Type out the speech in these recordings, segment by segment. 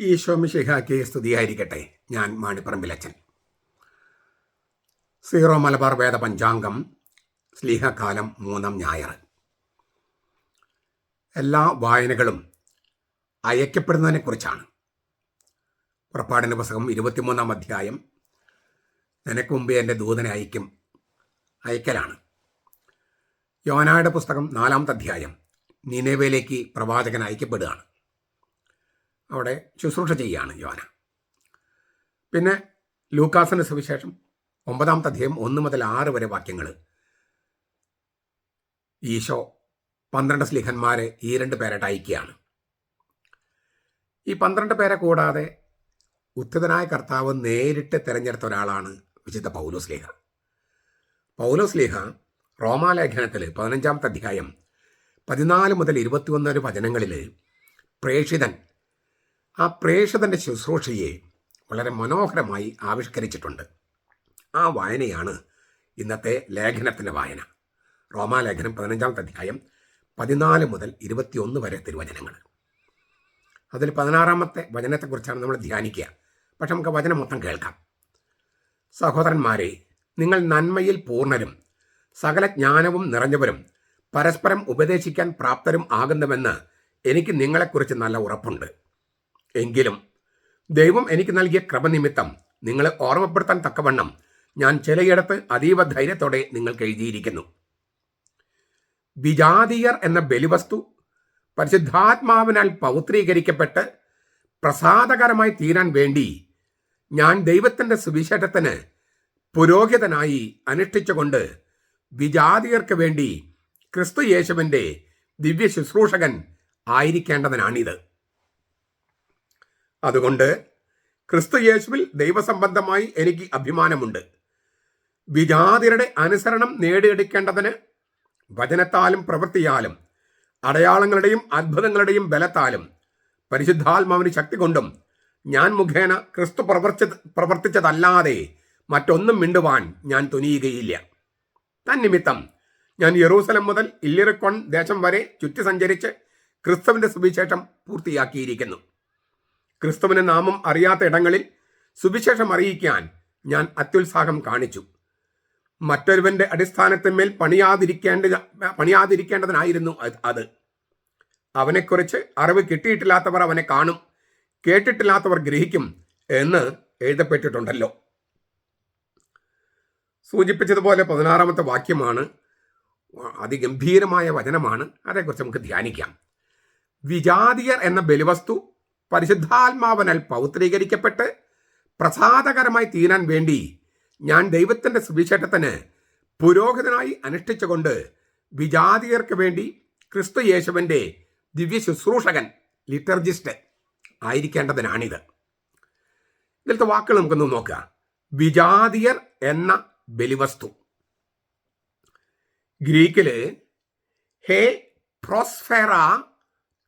ഈശോ മിശിഹായ്ക്ക് സ്തുതിയായിരിക്കട്ടെ. ഞാൻ മാണിപ്പറമ്പിലച്ചൻ. സീറോ മലബാർ വേദ പഞ്ചാംഗം, സ്ലീഹക്കാലം 3-ാം ഞായർ. എല്ലാ വായനകളും അയക്കപ്പെടുന്നതിനെക്കുറിച്ചാണ്. പുറപ്പാടിൻ്റെ പുസ്തകം 23-ാം അധ്യായം, നിനക്ക് മുമ്പേ എൻ്റെ ദൂതനെ അയക്കലാണ്. യോനായുടെ പുസ്തകം 4-ാമത്തെ അധ്യായം, നിനവേലേക്ക് പ്രവാചകൻ അയക്കപ്പെടുകയാണ്. അവിടെ ശുശ്രൂഷ ചെയ്യുകയാണ് യോന. പിന്നെ ലൂക്കാസിൻ്റെ സുവിശേഷം 9-ാമത്തെ അധ്യായം 1 മുതൽ 6 വരെ വാക്യങ്ങൾ. ഈശോ 12 സ്ലീഹന്മാരെ ഈ 2 പേരായിട്ട് അയക്കുകയാണ്. ഈ 12 പേരെ കൂടാതെ ഉത്ഥിതനായ കർത്താവ് നേരിട്ട് തിരഞ്ഞെടുത്ത ഒരാളാണ് വിശുദ്ധ പൗലോസ്ലീഹ. പൗലോസ്ലീഹ റോമാലേഖനത്തിൽ 15-ാമത്തെ അധ്യായം 14 മുതൽ 21 വചനങ്ങളിൽ പ്രേഷിതൻ, ആ പ്രേഷിതൻ്റെ ശുശ്രൂഷയെ വളരെ മനോഹരമായി ആവിഷ്കരിച്ചിട്ടുണ്ട്. ആ വായനയാണ് ഇന്നത്തെ ലേഖനത്തിൻ്റെ വായന. റോമാലേഖനം 15-ാമത്തെ അധ്യായം 14 മുതൽ 21 വരെ തിരുവചനങ്ങൾ. അതിൽ 16-ാമത്തെ വചനത്തെക്കുറിച്ചാണ് നമ്മൾ ധ്യാനിക്കുക. പക്ഷെ നമുക്ക് വചനം മൊത്തം കേൾക്കാം. സഹോദരന്മാരെ, നിങ്ങൾ നന്മയിൽ പൂർണ്ണരും സകല ജ്ഞാനവും നിറഞ്ഞവരും പരസ്പരം ഉപദേശിക്കാൻ പ്രാപ്തരും ആകുന്നുവെന്ന് എനിക്ക് നിങ്ങളെക്കുറിച്ച് നല്ല ഉറപ്പുണ്ട്. എങ്കിലും ദൈവം എനിക്ക് നൽകിയ കൃപനിമിത്തം നിങ്ങളെ ഓർമ്മപ്പെടുത്താൻ തക്കവണ്ണം ഞാൻ ചിലയിടത്ത് അതീവ ധൈര്യത്തോടെ നിങ്ങൾക്ക് എഴുതിയിരിക്കുന്നു. വിജാതീയർ എന്ന ബലിവസ്തു പരിശുദ്ധാത്മാവിനാൽ പൗത്രീകരിക്കപ്പെട്ട് പ്രസാദകരമായി തീരാൻ വേണ്ടി ഞാൻ ദൈവത്തിൻ്റെ സുവിശേഷത്തിന് പുരോഹിതനായി അനുഷ്ഠിച്ചുകൊണ്ട് വിജാതീയർക്ക് വേണ്ടി ക്രിസ്തു യേശുവിൻ്റെ ദിവ്യ ശുശ്രൂഷകൻ ആയിരിക്കേണ്ടതിനാണിത്. അതുകൊണ്ട് ക്രിസ്തു യേശുവിൽ ദൈവസംബന്ധമായി എനിക്ക് അഭിമാനമുണ്ട്. വിജാതിയരുടെ അനുസരണം നേടിയെടുക്കേണ്ടതിന് വചനത്താലും പ്രവൃത്തിയാലും അടയാളങ്ങളുടെയും അത്ഭുതങ്ങളുടെയും ബലത്താലും പരിശുദ്ധാത്മാവിന് ശക്തി കൊണ്ടും ഞാൻ മുഖേന ക്രിസ്തു പ്രവർത്തിച്ചതല്ലാതെ മറ്റൊന്നും മിണ്ടുവാൻ ഞാൻ തുനിയുകയില്ല. തന്നിമിത്തം ഞാൻ യെറൂസലം മുതൽ ഇല്ലിറിക്കോൺ ദേശം വരെ ചുറ്റി സഞ്ചരിച്ച് ക്രിസ്തുവിൻ്റെ സുവിശേഷം പൂർത്തിയാക്കിയിരിക്കുന്നു. ക്രിസ്തുവിൻ്റെ നാമം അറിയാത്ത ഇടങ്ങളിൽ സുവിശേഷം അറിയിക്കാൻ ഞാൻ അത്യുത്സാഹം കാണിച്ചു. മറ്റൊരുവന്റെ അടിസ്ഥാനത്തിന്മേൽ പണിയാതിരിക്കേണ്ടതിനായിരുന്നു അത്. അവനെക്കുറിച്ച് അറിവ് കിട്ടിയിട്ടില്ലാത്തവർ അവനെ കാണും, കേട്ടിട്ടില്ലാത്തവർ ഗ്രഹിക്കും എന്ന് എഴുതപ്പെട്ടിട്ടുണ്ടല്ലോ. സൂചിപ്പിച്ചതുപോലെ 16-ാമത്തെ വാക്യമാണ്, അതിഗംഭീരമായ വചനമാണ്. അതേക്കുറിച്ച് നമുക്ക് ധ്യാനിക്കാം. വിജാതിയർ എന്ന ബലിവസ്തു പരിശുദ്ധാത്മാവിനാൽ പൗത്രീകരിക്കപ്പെട്ട് പ്രസാദകരമായി തീരാൻ വേണ്ടി ഞാൻ ദൈവത്തിൻ്റെ സുവിശേഷത്തിന് പുരോഹിതനായി അനുഷ്ഠിച്ചുകൊണ്ട് വിജാതിയർക്ക് വേണ്ടി ക്രിസ്തു യേശുവിൻ്റെ ദിവ്യ ശുശ്രൂഷകൻ, ലിറ്റർജിസ്റ്റ് ആയിരിക്കേണ്ടതിനാണിത്. ഇതിലത്തെ വാക്കുകൾ നമുക്കൊന്ന് നോക്കുക. വിജാതിയർ എന്ന ബലിവസ്തു, ഗ്രീക്കില് ഹേ പ്രോസ്ഫെറ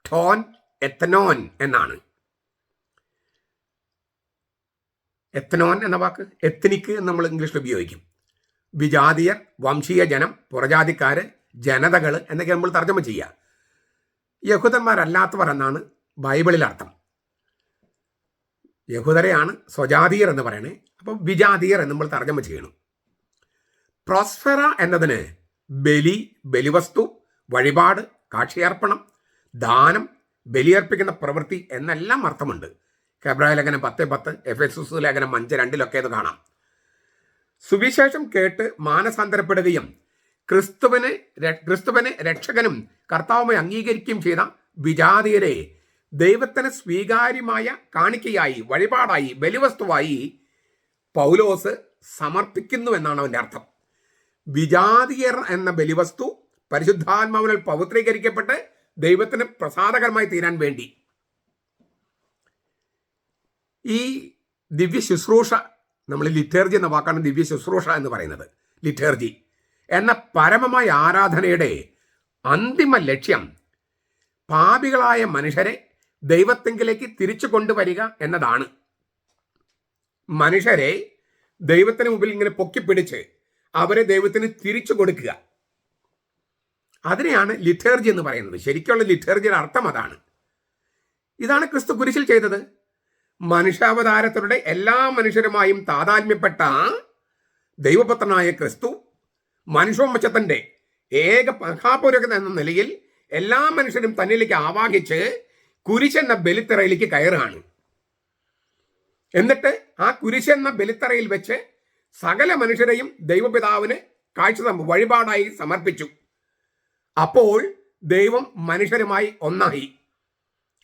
ടോൻ എത്തനോൻ എന്നാണ്. എത്തനോൻ എന്ന വാക്ക് എത്നിക് എന്ന് നമ്മൾ ഇംഗ്ലീഷിൽ ഉപയോഗിക്കും. വിജാതിയർ, വംശീയ ജനം, പുറജാതിക്കാര്, ജനതകൾ എന്നൊക്കെ നമ്മൾ തർജ്ജമ ചെയ്യുക. യഹൂദന്മാരല്ലാത്തവർ എന്നാണ് ബൈബിളിൽ അർത്ഥം. യഹൂദരെയാണ് സ്വജാതിയർ എന്ന് പറയണേ. അപ്പോൾ വിജാതിയർ എന്ന് നമ്മൾ തർജ്ജമ ചെയ്യണം. പ്രോസ്ഫെറ എന്നതിന് ബലി, ബലിവസ്തു, വഴിപാട്, കാക്ഷിയർപ്പണം, ദാനം, ബലിയർപ്പിക്കുന്ന പ്രവൃത്തി എന്നെല്ലാം അർത്ഥമുണ്ട്. ഹെബ്രായ ലേഖനം 10:10, എഫെസൂസ് ലേഖനം 5:2 ഇത് കാണാം. സുവിശേഷം കേട്ട് മാനസാന്തരപ്പെടുകയും ക്രിസ്തുവിനെ രക്ഷകനും കർത്താവുമായി അംഗീകരിക്കുകയും ചെയ്ത വിജാതിയരെ ദൈവത്തിന് സ്വീകാര്യമായ കാണിക്കയായി, വഴിപാടായി, ബലിവസ്തുവായി പൗലോസ് സമർപ്പിക്കുന്നു എന്നാണ് അവൻ്റെ അർത്ഥം. വിജാതിയർ എന്ന ബലിവസ്തു പരിശുദ്ധാത്മാവിനാൽ പവിത്രീകരിക്കപ്പെട്ട് ദൈവത്തിന് പ്രസാദകരമായി തീരാൻ വേണ്ടി. ഈ ദിവ്യ ശുശ്രൂഷ, നമ്മൾ ലിറ്റേർജി എന്ന വാക്കാണ് ദിവ്യ ശുശ്രൂഷ എന്ന് പറയുന്നത്. ലിറ്റേർജി എന്ന പരമമായ ആരാധനയുടെ അന്തിമ ലക്ഷ്യം പാപികളായ മനുഷ്യരെ ദൈവത്തെങ്കിലേക്ക് തിരിച്ചു കൊണ്ടുവരിക എന്നതാണ്. മനുഷ്യരെ ദൈവത്തിന് മുമ്പിൽ ഇങ്ങനെ പൊക്കിപ്പിടിച്ച് അവരെ ദൈവത്തിന് തിരിച്ചു കൊടുക്കുക. അതിനെയാണ് ലിറ്റേർജി എന്ന് പറയുന്നത്. ശരിക്കുള്ള ലിറ്റേർജിയുടെ അർത്ഥം അതാണ്. ഇതാണ് ക്രിസ്തു കുരിശിൽ ചെയ്തത്. മനുഷ്യാവതാരത്തിലൂടെ എല്ലാ മനുഷ്യരുമായും താതാത്മ്യപ്പെട്ട ദൈവപുത്രനായ ക്രിസ്തു മനുഷ്യവംശത്തിന്റെ ഏക മഹാപുരോഹിതൻ എന്ന നിലയിൽ എല്ലാ മനുഷ്യരും തന്നിലേക്ക് ആവാഹിച്ച് കുരിശെന്ന ബലിത്തറയിലേക്ക് കയറുകയാണ്. എന്നിട്ട് ആ കുരിശെന്ന ബലിത്തറയിൽ വെച്ച് സകല മനുഷ്യരെയും ദൈവപിതാവിന് വഴിപാടായി സമർപ്പിച്ചു. അപ്പോൾ ദൈവം മനുഷ്യരുമായി ഒന്നായി.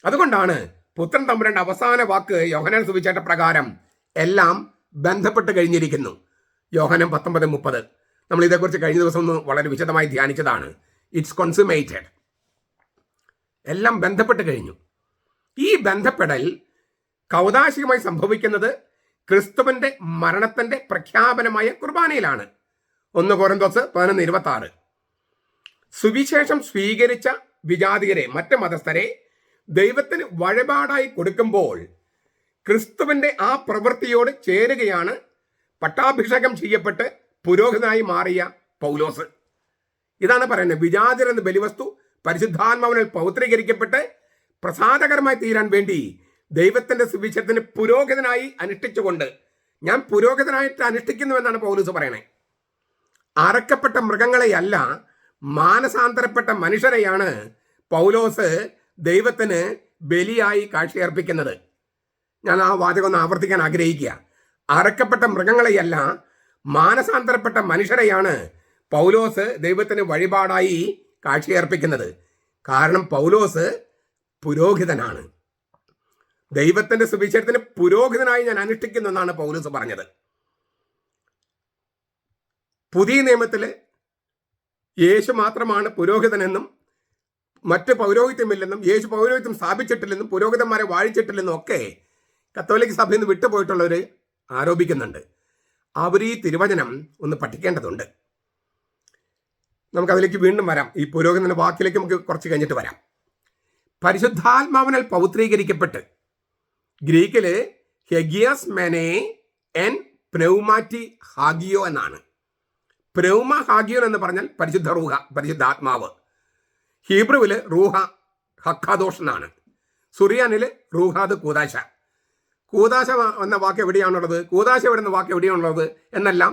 അതുകൊണ്ടാണ് പുത്രൻ തമ്പുരാന്റെ അവസാന വാക്ക് യോഹന്നാൻ സുവിശേഷ പ്രകാരം എല്ലാം ബന്ധപ്പെട്ട് കഴിഞ്ഞിരിക്കുന്നു. യോഹന്നാൻ 19:30. നമ്മൾ ഇതേക്കുറിച്ച് കഴിഞ്ഞ ദിവസം ഒന്ന് വളരെ വിശദമായി ധ്യാനിച്ചതാണ്. ഇറ്റ്സ് കോൺസുമേറ്റഡ്. എല്ലാം ബന്ധപ്പെട്ട് കഴിഞ്ഞു. ഈ ബന്ധപ്പെടൽ കൗദാശികമായി സംഭവിക്കുന്നത് ക്രിസ്തുവിന്റെ മരണത്തിന്റെ പ്രഖ്യാപനമായ കുർബാനയിലാണ്. 1 കൊരിന്തോസ് 11:26. സുവിശേഷം സ്വീകരിച്ച വിജാതിയരെ, മറ്റ് മതസ്ഥരെ ദൈവത്തിന് വഴിപാടായി കൊടുക്കുമ്പോൾ ക്രിസ്തുവിന്റെ ആ പ്രവൃത്തിയോട് ചേരുകയാണ് പട്ടാഭിഷേകം ചെയ്യപ്പെട്ട് പുരോഹിതനായി മാറിയ പൗലോസ്. ഇതാണ് പറയുന്നത്, വിജാതിയർ എന്ന ബലിവസ്തു പരിശുദ്ധാത്മാവിനാൽ പൗത്രീകരിക്കപ്പെട്ട് പ്രസാദകരമായി തീരാൻ വേണ്ടി ദൈവത്തിന്റെ സുവിശേഷത്തിന് പുരോഹിതനായി അനുഷ്ഠിച്ചുകൊണ്ട് ഞാൻ പുരോഹിതനായിട്ട് അനുഷ്ഠിക്കുന്നുവെന്നാണ് പൗലോസ് പറയണേ. അറക്കപ്പെട്ട മൃഗങ്ങളെയല്ല, മാനസാന്തരപ്പെട്ട മനുഷ്യരെയാണ് പൗലോസ് ദൈവത്തിന് ബലിയായി കാഴ്ചയർപ്പിക്കുന്നത്. ഞാൻ ആ വാചകം ഒന്ന് ആവർത്തിക്കാൻ ആഗ്രഹിക്കുക. അറക്കപ്പെട്ട മൃഗങ്ങളെയല്ല, മാനസാന്തരപ്പെട്ട മനുഷ്യരെയാണ് പൗലോസ് ദൈവത്തിന് വഴിപാടായി കാഴ്ചയർപ്പിക്കുന്നത്. കാരണം പൗലോസ് പുരോഹിതനാണ്. ദൈവത്തിന്റെ സുവിശേഷത്തിന് പുരോഹിതനായി ഞാൻ അനുഷ്ഠിക്കുന്നു എന്നാണ് പൗലോസ് പറഞ്ഞത്. പുതിയ നിയമത്തില് യേശു മാത്രമാണ് പുരോഹിതനെന്നും മറ്റ് പൗരോഹിത്യമില്ലെന്നും യേശു പൗരോഹിത്യം സ്ഥാപിച്ചിട്ടില്ലെന്നും പുരോഹിതന്മാരെ വാഴിച്ചിട്ടില്ലെന്നും ഒക്കെ കത്തോലിക്ക സഭയിൽ നിന്ന് വിട്ടുപോയിട്ടുള്ളവർ ആരോപിക്കുന്നുണ്ട്. അവർ ഈ തിരുവചനം ഒന്ന് പഠിക്കേണ്ടതുണ്ട്. നമുക്കതിലേക്ക് വീണ്ടും വരാം. ഈ പുരോഹിതന്റെ വാക്കിലേക്ക് നമുക്ക് കുറച്ച് കഴിഞ്ഞിട്ട് വരാം. പരിശുദ്ധാത്മാവിനാൽ പൗത്രീകരിക്കപ്പെട്ട്, ഗ്രീക്കില് ഹെഗിയാസ് മെനെ എൻ പ്നൗമാറ്റി ഹാഗിയോ എന്നാണ്. പ്നൗമ ഹാഗിയോൻ എന്ന് പറഞ്ഞാൽ പരിശുദ്ധ റൂഹ, പരിശുദ്ധാത്മാവ്. ഹീബ്രുവില് റൂഹ ഹക്കാദോഷ് എന്നാണ്. സുറിയാനില് റൂഹാദ് കൂദാശ. കൂദാശ എന്ന വാക്ക് എവിടെയാണുള്ളത്, കൂദാശ എന്ന വാക്ക് എവിടെയാണുള്ളത് എന്നെല്ലാം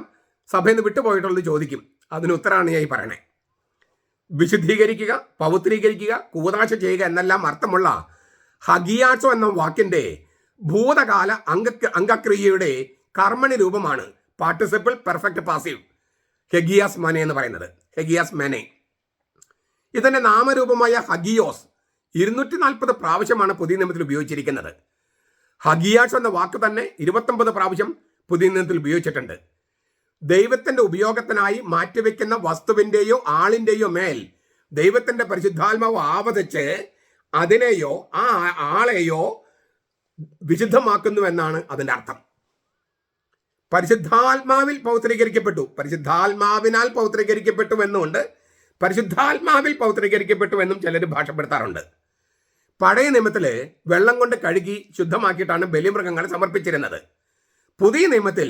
സഭയിൽ നിന്ന് വിട്ടുപോയിട്ടുള്ളത് ചോദിക്കും. അതിന് ഉത്തരമാണ് ഞാൻ ഈ പറയണേ. വിശുദ്ധീകരിക്കുക, പൗത്രീകരിക്കുക, കൂദാശ ചെയ്യുക എന്നെല്ലാം അർത്ഥമുള്ള ഹഗിയാച്ചോ എന്ന വാക്കിന്റെ ഭൂതകാല അംഗക്രിയയുടെ കർമ്മണി രൂപമാണ് പാർട്ടിസിപ്പിൾ പെർഫെക്റ്റ് പാസീവ് ഹെഗിയാസ് മനെ എന്ന് പറയുന്നത്. ഹെഗിയാസ് മെനെ. ഇതിന്റെ നാമരൂപമായ ഹഗിയോസ് 240 പ്രാവശ്യമാണ് പുതിയ നിയമത്തിൽ ഉപയോഗിച്ചിരിക്കുന്നത്. ഹഗിയാസ് എന്ന വാക്ക് തന്നെ 29 പ്രാവശ്യം പുതിയ നിയമത്തിൽ ഉപയോഗിച്ചിട്ടുണ്ട്. ദൈവത്തിന്റെ ഉപയോഗത്തിനായി മാറ്റിവെക്കുന്ന വസ്തുവിന്റെയോ ആളിന്റെയോ മേൽ ദൈവത്തിന്റെ പരിശുദ്ധാത്മാവ് ആവതിച്ച് അതിനെയോ ആ ആളെയോ വിശുദ്ധമാക്കുന്നു എന്നാണ് അതിന്റെ അർത്ഥം. പരിശുദ്ധാത്മാവിൽ പൗത്രീകരിക്കപ്പെട്ടു, പരിശുദ്ധാത്മാവിനാൽ പൗത്രീകരിക്കപ്പെട്ടു എന്നുകൊണ്ട് പരിശുദ്ധാത്മാവിൽ പൗത്രീകരിക്കപ്പെട്ടു എന്നും ചിലർ ഭാഷപ്പെടുത്താറുണ്ട്. പഴയ നിയമത്തില് വെള്ളം കൊണ്ട് കഴുകി ശുദ്ധമാക്കിയിട്ടാണ് ബലിമൃഗങ്ങളെ സമർപ്പിച്ചിരുന്നത്. പുതിയ നിയമത്തിൽ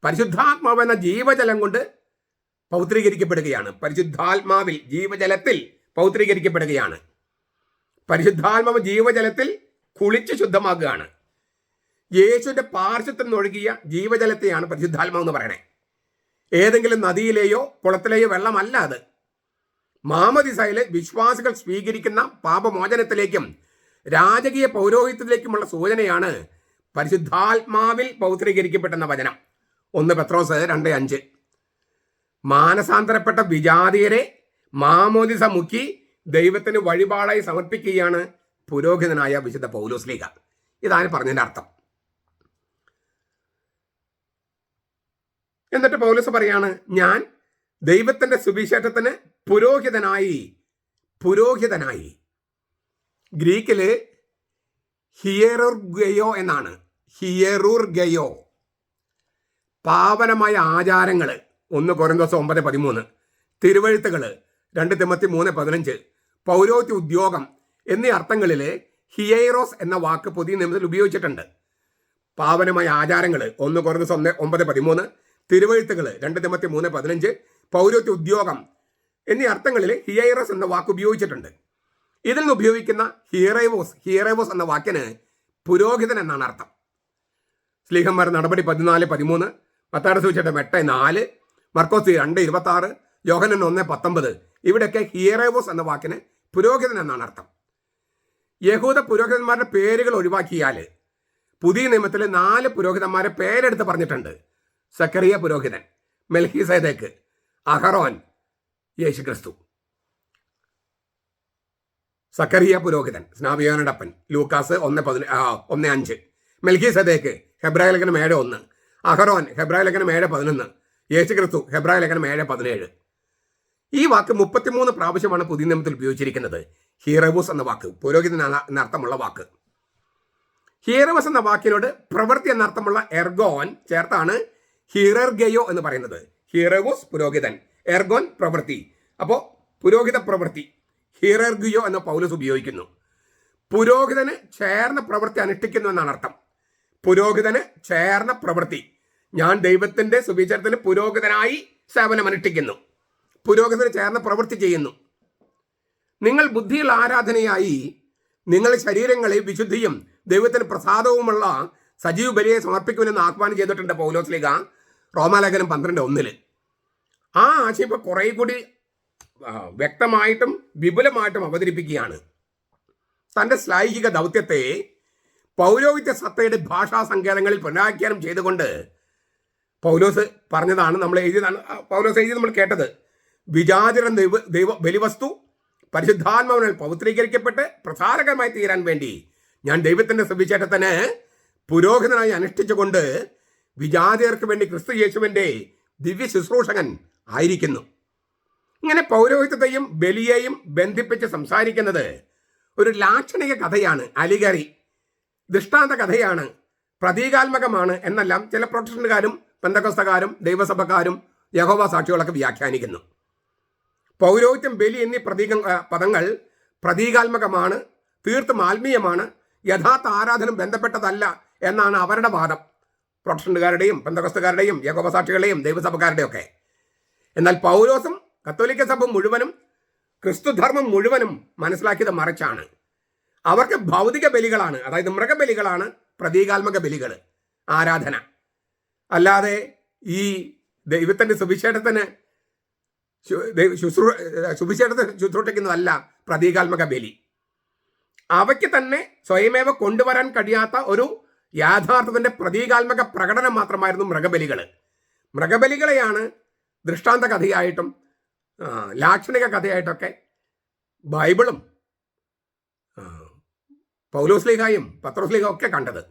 പരിശുദ്ധാത്മാവ് എന്ന ജീവജലം കൊണ്ട് പൗത്രീകരിക്കപ്പെടുകയാണ്. പരിശുദ്ധാത്മാവിൽ, ജീവജലത്തിൽ പൗത്രീകരിക്കപ്പെടുകയാണ്. പരിശുദ്ധാത്മാവ് ജീവജലത്തിൽ കുളിച്ച് ശുദ്ധമാക്കുകയാണ്. യേശുവിന്റെ പാർശ്വത്തിൽ നിന്നൊഴുകിയ ജീവജലത്തെയാണ് പരിശുദ്ധാത്മാവ് എന്ന് പറയണേ. ഏതെങ്കിലും നദിയിലെയോ കുളത്തിലെയോ വെള്ളമല്ല അത്. മാമോദീസയിലെ വിശ്വാസികൾ സ്വീകരിക്കുന്ന പാപമോചനത്തിലേക്കും രാജകീയ പൗരോഹിത്യത്തിലേക്കുമുള്ള സൂചനയാണ് പരിശുദ്ധാത്മാവിൽ പൗത്രീകരിക്കപ്പെട്ടെന്ന വചനം. 1 പത്രോസ് 2:5. മാനസാന്തരപ്പെട്ട വിജാതിയരെ മാമോദീസ മുക്കി ദൈവത്തിന് വഴിപാടായി സമർപ്പിക്കുകയാണ് പുരോഹിതനായ വിശുദ്ധ പൗലോസ്ലീഹ. ഇതാണ് പറഞ്ഞതിന്റെ അർത്ഥം. എന്നിട്ട് പൗലോസ് പറയാണ്, ഞാൻ ദൈവത്തിന്റെ സുവിശേഷത്തിന് പുരോഹിതനായി. ഗ്രീക്കില് ഹിയറുർഗയോ എന്നാണ്. ഹിയറുർഗയോ. പാവനമായ ആചാരങ്ങള് 1 കൊരിന്തോസ് 9:13, തിരുവഴുത്തുകള് 2 തിമോത്തി 3:15, പൗരോഹിത്യ ഉദ്യോഗം എന്നീ അർത്ഥങ്ങളില് ഹിയൈറോസ് എന്ന വാക്ക് പുതിയ നിയമത്തിൽ ഉപയോഗിച്ചിട്ടുണ്ട്. പാവനമായ ആചാരങ്ങള് 1 കൊരിന്തോസ് 9:13, തിരുവഴുത്തുകള് 2 തിമോത്തി 3:15, പൗരോഹിത്യ ഉദ്യോഗം എന്നീ അർത്ഥങ്ങളിൽ ഹിയൈറോസ് എന്ന വാക്ക് ഉപയോഗിച്ചിട്ടുണ്ട്. ഇതിൽ നിന്ന് ഉപയോഗിക്കുന്ന ഹിയറേവോസ് എന്ന വാക്കിന് പുരോഹിതൻ എന്നാണ് അർത്ഥം. സ്ലീഹന്മാർ നടപടി 14-13, മത്തായിയുടെ സുവിശേഷം 8-4, മർക്കോസ് 2-26, യോഹന്നാൻ 1-19. ഇവിടെയൊക്കെ ഹീറോവോസ് എന്ന വാക്കിന് പുരോഹിതൻ എന്നാണ് അർത്ഥം. യഹൂദ പുരോഹിതന്മാരുടെ പേരുകൾ ഒഴിവാക്കിയാൽ പുതിയ നിയമത്തിൽ 4 പുരോഹിതന്മാരെ പേരെടുത്ത് പറഞ്ഞിട്ടുണ്ട്. സക്കറിയ പുരോഹിതൻ, മെൽഖീസേദെക്ക്, അഹറോൻ, യേശുക്രിസ്തു. സക്കറിയ പുരോഹിതൻ സ്നാപയോഹന്നാന്റെ അപ്പൻ, ലൂക്കാസ് 1:5. മെൽഖീസേദെക്ക് ഹെബ്രായ ലേഖനം 7:1. അഹറോൻ ഹെബ്രായ ലേഖനം 7:11. യേശുക്രിസ്തു ഹെബ്രായ ലേഖനം 7:17. ഈ വാക്ക് 33 പ്രാവശ്യമാണ് പുതിയ നിയമത്തിൽ ഉപയോഗിച്ചിരിക്കുന്നത്. ഹീറോവോസ് എന്ന വാക്ക് പുരോഹിതൻ എന്നർത്ഥമുള്ള വാക്ക്. ഹീറോവോസ് എന്ന വാക്കിനോട് പ്രവൃത്തി എന്നർത്ഥമുള്ള എർഗോൻ ചേർത്താണ് ഹീറർഗയോ എന്ന് പറയുന്നത്. ഹീറോവോസ് പുരോഹിതൻ, എർഗോൻ പ്രവൃത്തി. അപ്പോൾ പുരോഹിത പ്രവൃത്തി ഹീറർഗയോ എന്ന പൗലോസ് ഉപയോഗിക്കുന്നു. പുരോഹിതന് ചേർന്ന പ്രവൃത്തി അനുഷ്ഠിക്കുന്നു എന്നാണ് അർത്ഥം. പുരോഹിതന് ചേർന്ന പ്രവൃത്തി. ഞാൻ ദൈവത്തിന്റെ സുവിശേഷത്തിന് പുരോഹിതനായി സേവനം അനുഷ്ഠിക്കുന്നു, പുരോഹിതന് ചേർന്ന പ്രവൃത്തി ചെയ്യുന്നു. നിങ്ങൾ ബുദ്ധിയുള്ള ആരാധനയായി നിങ്ങൾ ശരീരങ്ങളെ വിശുദ്ധിയും ദൈവത്തിന് പ്രസാദവുമുള്ള സജീവ ബലിയെ സമർപ്പിക്കുമെന്ന് ആഹ്വാനം ചെയ്തിട്ടുണ്ട് പൗലോസ് ലീഗ റോമാലേഖനം 12:1. ആ ആശയം ഇപ്പോൾ കുറേ കൂടി വ്യക്തമായിട്ടും വിപുലമായിട്ടും അവതരിപ്പിക്കുകയാണ്. തൻ്റെ ശ്ലൈഹിക ദൗത്യത്തെ പൗരോഹിത്യ സത്തയുടെ ഭാഷാ സങ്കേതങ്ങളിൽ പുനരാഖ്യാനം ചെയ്തുകൊണ്ട് പൗലോസ് പറഞ്ഞതാണ്, നമ്മൾ എഴുതിയതാണ്. പൗലോസ് എഴുതി നമ്മൾ കേട്ടത്, വിജാതിരം ദൈവ ബലിവസ്തു പരിശുദ്ധാത്മാവിനാൽ പവിത്രീകരിക്കപ്പെട്ട് പ്രസാരകരമായി തീരാൻ വേണ്ടി ഞാൻ ദൈവത്തിൻ്റെ സുവിശേഷത്തിന് പുരോഹിതനായി അനുഷ്ഠിച്ചുകൊണ്ട് വിജാതിയർക്ക് വേണ്ടി ക്രിസ്തു യേശുവിൻ്റെ ദിവ്യ ശുശ്രൂഷകൻ ആയിരിക്കുന്നു. ഇങ്ങനെ പൗരോഹിത്യത്തെയും ബലിയെയും ബന്ധിപ്പിച്ച് സംസാരിക്കുന്നത് ഒരു ലാക്ഷണിക കഥയാണ്, അലിഗറി, ദൃഷ്ടാന്ത കഥയാണ്, പ്രതീകാത്മകമാണ് എന്നെല്ലാം ചില പ്രൊട്ടസ്റ്റന്റുകാരും പെന്തക്കോസ്തക്കാരും ദൈവസഭക്കാരും യഹോവ സാക്ഷികളൊക്കെ വ്യാഖ്യാനിക്കുന്നു. പൗരോഹിത്യം, ബലി എന്നീ പദങ്ങൾ പ്രതീകാത്മകമാണ്, തീർത്തും ആത്മീയമാണ്, യഥാർത്ഥ ആരാധന ബന്ധപ്പെട്ടതല്ല എന്നാണ് അവരുടെ വാദം. പ്രൊട്ടസ്റ്റന്റുകാരുടെയും പെന്തക്കോസ്തക്കാരുടെയും യഹോവ സാക്ഷികളുടെയും ദൈവസഭക്കാരുടെയും ഒക്കെ. എന്നാൽ പൗലോസും കത്തോലിക്ക സഭ മുഴുവനും ക്രിസ്തുധർമ്മം മുഴുവനും മനസ്സിലാക്കിയത് മറിച്ചാണ്. അവർക്ക് ഭൗതിക ബലികളാണ്, അതായത് മൃഗബലികളാണ് പ്രതീകാത്മക ബലികൾ, ആരാധന. അല്ലാതെ ഈ ദൈവത്തിൻ്റെ സുവിശേഷത്തിന് ശുശ്രൂഷിക്കുന്നതല്ല പ്രതീകാത്മക ബലി. അവയ്ക്ക് തന്നെ സ്വയമേവ കൊണ്ടുവരാൻ കഴിയാത്ത ഒരു യാഥാർത്ഥ്യത്തിൻ്റെ പ്രതീകാത്മക പ്രകടനം മാത്രമായിരുന്നു മൃഗബലികൾ. മൃഗബലികളെയാണ് ദൃഷ്ടാന്ത കഥയായിട്ടും ലാക്ഷണിക കഥയായിട്ടൊക്കെ ബൈബിളും പൗലോസ് ലീഗായും പത്രോസ് ലീഗ ഒക്കെ കണ്ടത്.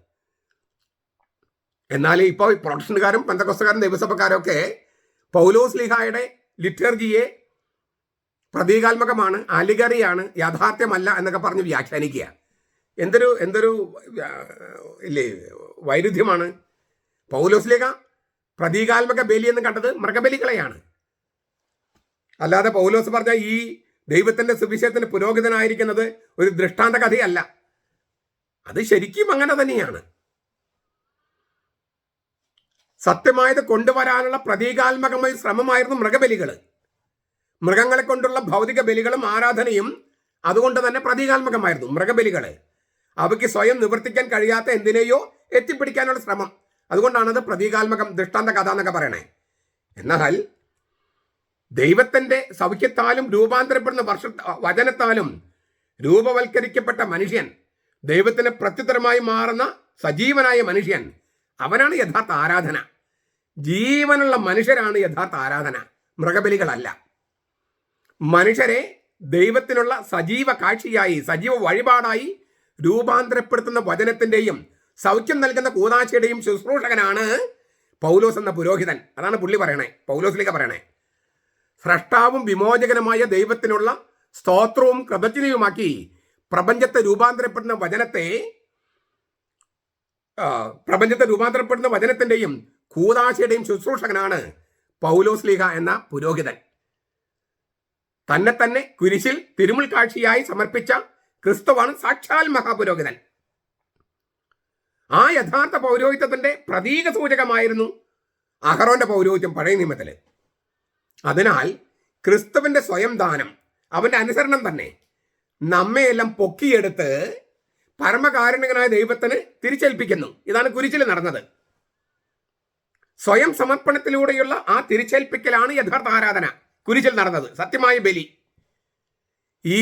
എന്നാൽ ഇപ്പോൾ പ്രൊട്ടസ്റ്റന്റുകാരും പെന്തക്കോസ്തക്കാരും ദൈവസഭക്കാരും ഒക്കെ പൗലോസ് ലീഗായുടെ ലിറ്റർജിയെ പ്രതീകാത്മകമാണ്, അലിഗറിയാണ്, യാഥാർത്ഥ്യമല്ല എന്നൊക്കെ പറഞ്ഞ് വ്യാഖ്യാനിക്കുക. എന്തൊരു ഇല്ലേ വൈരുദ്ധ്യമാണ്. പൗലോസ് ലീഗ പ്രതീകാത്മക ബലി എന്ന് കണ്ടത് മൃഗബലികളെയാണ്. അല്ലാതെ പൗലോസ് പറഞ്ഞ ഈ ദൈവത്തിൻ്റെ സുവിശേഷത്തിന് പുരോഹിതനായിരിക്കുന്നത് ഒരു ദൃഷ്ടാന്ത കഥയല്ല. അത് ശരിക്കും അങ്ങനെ തന്നെയാണ്. സത്യമായത് കൊണ്ടുവരാനുള്ള പ്രതീകാത്മകമായ ശ്രമമായിരുന്നു മൃഗബലികൾ. മൃഗങ്ങളെ കൊണ്ടുള്ള ഭൗതിക ബലികളും ആരാധനയും അതുകൊണ്ട് തന്നെ പ്രതീകാത്മകമായിരുന്നു. മൃഗബലികൾ അവയ്ക്ക് സ്വയം നിവർത്തിക്കാൻ കഴിയാത്ത എന്തിനെയോ എത്തിപ്പിടിക്കാനുള്ള ശ്രമം, അതുകൊണ്ടാണത് പ്രതീകാത്മകം, ദൃഷ്ടാന്ത കഥ എന്നൊക്കെ പറയണേ. എന്നാൽ ദൈവത്തിൻ്റെ സൗഖ്യത്താലും രൂപാന്തരപ്പെടുന്ന വചനത്താലും രൂപവൽക്കരിക്കപ്പെട്ട മനുഷ്യൻ, ദൈവത്തിന് പ്രത്യുത്തരമായി മാറുന്ന സജീവനായ മനുഷ്യൻ, അവനാണ് യഥാർത്ഥ ആരാധന. ജീവനുള്ള മനുഷ്യരാണ് യഥാർത്ഥ ആരാധന, മൃഗബലികളല്ല. മനുഷ്യരെ ദൈവത്തിനുള്ള സജീവ കാഴ്ചയായി, സജീവ വഴിപാടായി രൂപാന്തരപ്പെടുത്തുന്ന വചനത്തിൻ്റെയും സൗഖ്യം നൽകുന്ന കൂദാശയുടെയും ശുശ്രൂഷകനാണ് പൗലോസ് എന്ന പുരോഹിതൻ. അതാണ് പുള്ളി പറയണേ, പൗലോസ് ലീഗ പറയണേ. സ്രഷ്ടാവും വിമോചകനുമായ ദൈവത്തിനുള്ള സ്തോത്രവും കൃതജ്ഞതയുമാക്കി പ്രപഞ്ചത്തെ രൂപാന്തരപ്പെടുന്ന വചനത്തിൻ്റെയും കൂദാശയുടെയും ശുശ്രൂഷകനാണ് പൗലോസ് ലീഗ എന്ന പുരോഹിതൻ. തന്നെ കുരിശിൽ തിരുമുൽ കാഴ്ചയായി സമർപ്പിച്ച ക്രിസ്തുവാണ് സാക്ഷാൽ മഹാപുരോഹിതൻ. ആ യഥാർത്ഥ പൗരോഹിത്യത്തിന്റെ പ്രതീക സൂചകമായിരുന്നു അഹറോന്റെ പൗരോഹിത്യം പഴയ നിയമത്തിൽ. അതിനാൽ ക്രിസ്തുവിന്റെ സ്വയം ദാനം, അവന്റെ അനുസരണം തന്നെ നമ്മയെല്ലാം പൊക്കിയെടുത്ത് പരമകാരുണികനായ ദൈവത്തിന് തിരിച്ചേൽപ്പിക്കുന്നു. ഇതാണ് കുരിശിൽ നടന്നത്. സ്വയം സമർപ്പണത്തിലൂടെയുള്ള ആ തിരിച്ചേൽപ്പിക്കലാണ് യഥാർത്ഥ ആരാധന. കുരിശിൽ നടന്നത് സത്യമായ ബലി. ഈ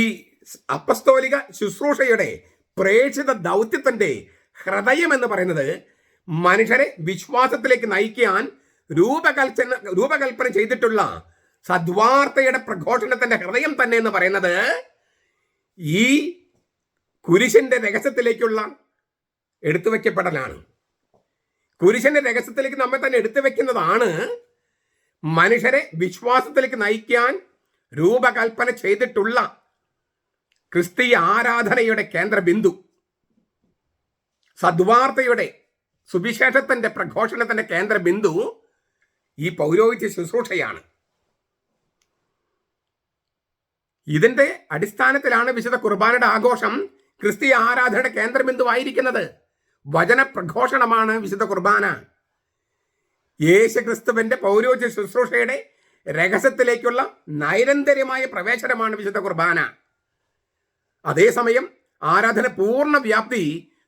അപ്പസ്തോലിക ശുശ്രൂഷയുടെ പ്രേക്ഷിത ദൗത്യത്തിന്റെ ഹൃദയം എന്ന് പറയുന്നത് മനുഷ്യരെ വിശ്വാസത്തിലേക്ക് നയിക്കാൻ രൂപകൽപ്പന ചെയ്തിട്ടുള്ള സദ്വാർത്തയുടെ പ്രഘോഷണത്തിന്റെ ഹൃദയം തന്നെ എന്ന് പറയുന്നത് ഈ കുരിശിന്റെ രഹസ്യത്തിലേക്കുള്ള എടുത്തുവെക്കപ്പെടലാണ്. കുരിശിന്റെ രഹസ്യത്തിലേക്ക് നമ്മെ തന്നെ എടുത്തു വെക്കുന്നതാണ് മനുഷ്യരെ വിശ്വാസത്തിലേക്ക് നയിക്കാൻ രൂപകൽപ്പന ചെയ്തിട്ടുള്ള ക്രിസ്തീയ ആരാധനയുടെ കേന്ദ്രബിന്ദു. സദ്വാർത്തയുടെ സുവിശേഷത്തിന്റെ പ്രഘോഷണത്തിന്റെ കേന്ദ്രബിന്ദു ഈ പൗരോഹിത്യ ശുശ്രൂഷയാണ്. ഇതിന്റെ അടിസ്ഥാനത്തിലാണ് വിശുദ്ധ കുർബാനയുടെ ആഘോഷം ക്രിസ്തീയ ആരാധനയുടെ കേന്ദ്രബിന്ദുവായിരിക്കുന്നത്. വചന പ്രഘോഷണമാണ് വിശുദ്ധ കുർബാന. യേശു ക്രിസ്തുവിന്റെ പൗരോഹിത്യ ശുശ്രൂഷയുടെ രഹസ്യത്തിലേക്കുള്ള നൈരന്തര്യമായ പ്രവേശനമാണ് വിശുദ്ധ കുർബാന. അതേസമയം ആരാധന പൂർണ്ണ വ്യാപ്തി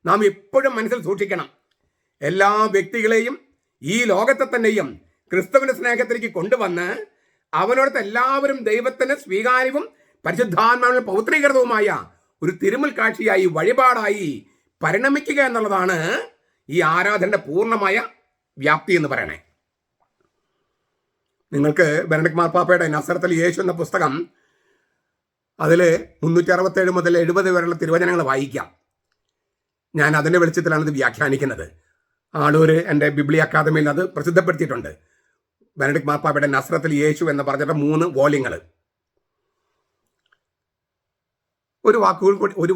നാം എപ്പോഴും മനസ്സിൽ സൂക്ഷിക്കണം. എല്ലാ വ്യക്തികളെയും ഈ ലോകത്തെ തന്നെയും ക്രിസ്തുവിന്റെ സ്നേഹത്തിലേക്ക് കൊണ്ടുവന്ന് അവനോടത്ത് എല്ലാവരും ദൈവത്തിന് സ്വീകാര്യവും പരിശുദ്ധാത്മാവിന് പൗത്രീകൃതവുമായ ഒരു തിരുമുൽ കാഴ്ചയായി വഴിപാടായി പരിണമിക്കുക എന്നുള്ളതാണ് ഈ ആരാധനയുടെ പൂർണ്ണമായ വ്യാപ്തി എന്ന് പറയണേ. നിങ്ങൾക്ക് ബെനഡിക്ട് മാർപ്പാപ്പയുടെ നസറത്തുൽ യേശു എന്ന പുസ്തകം അതിൽ 367 മുതൽ 70 വരെയുള്ള തിരുവചനങ്ങൾ വായിക്കാം. ഞാൻ അതിൻ്റെ വെളിച്ചത്തിലാണ് ഇത് വ്യാഖ്യാനിക്കുന്നത്. ആളൂർ എൻ്റെ ബിബ്ലി അക്കാദമിയിൽ അത് പ്രസിദ്ധപ്പെടുത്തിയിട്ടുണ്ട്. ബെനഡിക്ട് മാർപ്പാപ്പയുടെ നസറത്തുൽ യേശു എന്ന് പറഞ്ഞിട്ട് 3 വോള്യങ്ങൾ. ഒരു